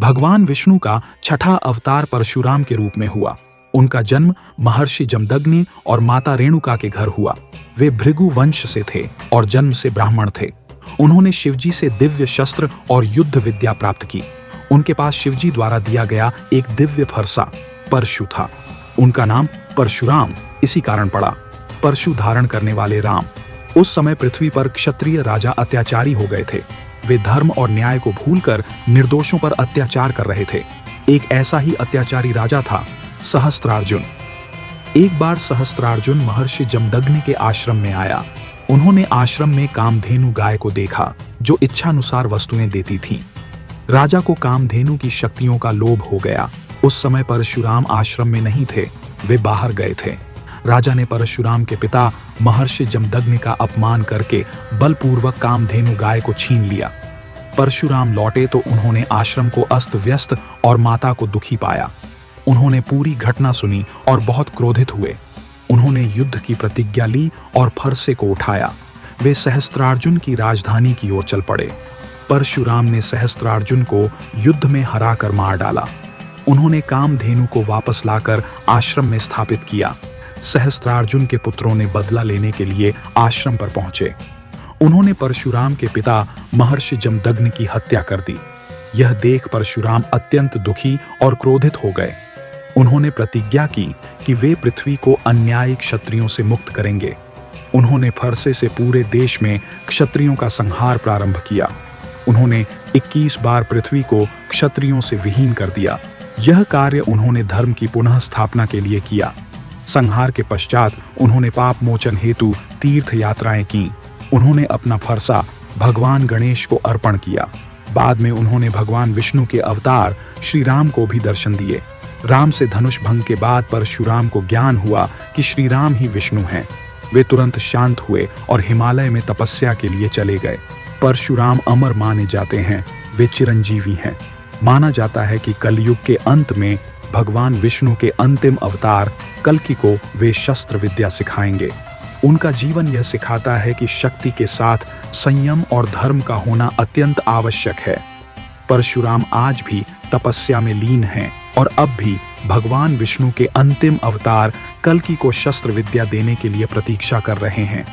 भगवान विष्णु का छठा अवतार परशुराम के रूप में हुआ। उनका जन्म महर्षि जमदग्नि और माता रेणुका के घर हुआ। वे भृगु वंश से थे और जन्म से ब्राह्मण थे। उन्होंने शिवजी से दिव्य शस्त्र और युद्ध विद्या प्राप्त की। उनके पास शिवजी द्वारा दिया गया एक दिव्य फरसा परशु था। उनका नाम परशुराम इसी कारण पड़ा, परशु धारण करने वाले राम। उस समय पृथ्वी पर क्षत्रिय राजा अत्याचारी हो गए थे। वे धर्म और न्याय को भूलकर निर्दोषों पर अत्याचार कर रहे थे। एक ऐसा ही अत्याचारी राजा था सहस्त्रार्जुन। एक बार सहस्त्रार्जुन महर्षि जमदग्नि के आश्रम में आया। उन्होंने आश्रम में कामधेनु गाय को देखा जो इच्छानुसार वस्तुएं देती थीं। राजा को कामधेनु की शक्तियों का लोभ हो गया। उस समय परशुराम आश्रम में नहीं थे, वे बाहर गए थे। राजा ने परशुराम के पिता महर्षि जमदग्नि का अपमान करके बलपूर्वक कामधेनु गाय को छीन लिया। परशुराम लौटे तो उन्होंने आश्रम को अस्त व्यस्त और माता को दुखी पाया। उन्होंने पूरी घटना सुनी और बहुत क्रोधित हुए। उन्होंने युद्ध की प्रतिज्ञा ली और फरसे को उठाया। वे सहस्त्रार्जुन की राजधानी की ओर चल पड़े। परशुराम ने सहस्त्रार्जुन को युद्ध में हराकर मार डाला। उन्होंने कामधेनु को वापस लाकर आश्रम में स्थापित किया। सहस्त्रार्जुन के पुत्रों ने बदला लेने के लिए आश्रम पर पहुंचे। उन्होंने परशुराम के पिता महर्षि जमदग्नि की हत्या कर दी। यह देख परशुराम अत्यंत दुखी और क्रोधित हो गए। उन्होंने प्रतिज्ञा की कि वे पृथ्वी को अन्यायी क्षत्रियों से मुक्त करेंगे। उन्होंने फरसे से पूरे देश में क्षत्रियों का संहार प्रारंभ किया। उन्होंने 21 बार पृथ्वी को क्षत्रियों से विहीन कर दिया। यह कार्य उन्होंने धर्म की पुनः स्थापना के लिए किया। संहार के पश्चात उन्होंने पाप मोचन हेतु तीर्थ यात्राएं की। उन्होंने अपना फरसा भगवान गणेश को अर्पण किया। बाद में उन्होंने भगवान विष्णु के अवतार श्री राम को भी दर्शन दिए। राम से धनुष भंग के बाद परशुराम को ज्ञान हुआ कि श्री राम ही विष्णु हैं। वे तुरंत शांत हुए और हिमालय में तपस्या के लिए चले गए। परशुराम अमर माने जाते हैं, वे चिरंजीवी हैं। माना जाता है कि कलयुग के अंत में भगवान विष्णु के अंतिम अवतार कल्कि को वे शस्त्र विद्या सिखाएंगे। उनका जीवन यह सिखाता है कि शक्ति के साथ संयम और धर्म का होना अत्यंत आवश्यक है। परशुराम आज भी तपस्या में लीन हैं और अब भी भगवान विष्णु के अंतिम अवतार कल्कि को शस्त्र विद्या देने के लिए प्रतीक्षा कर रहे हैं।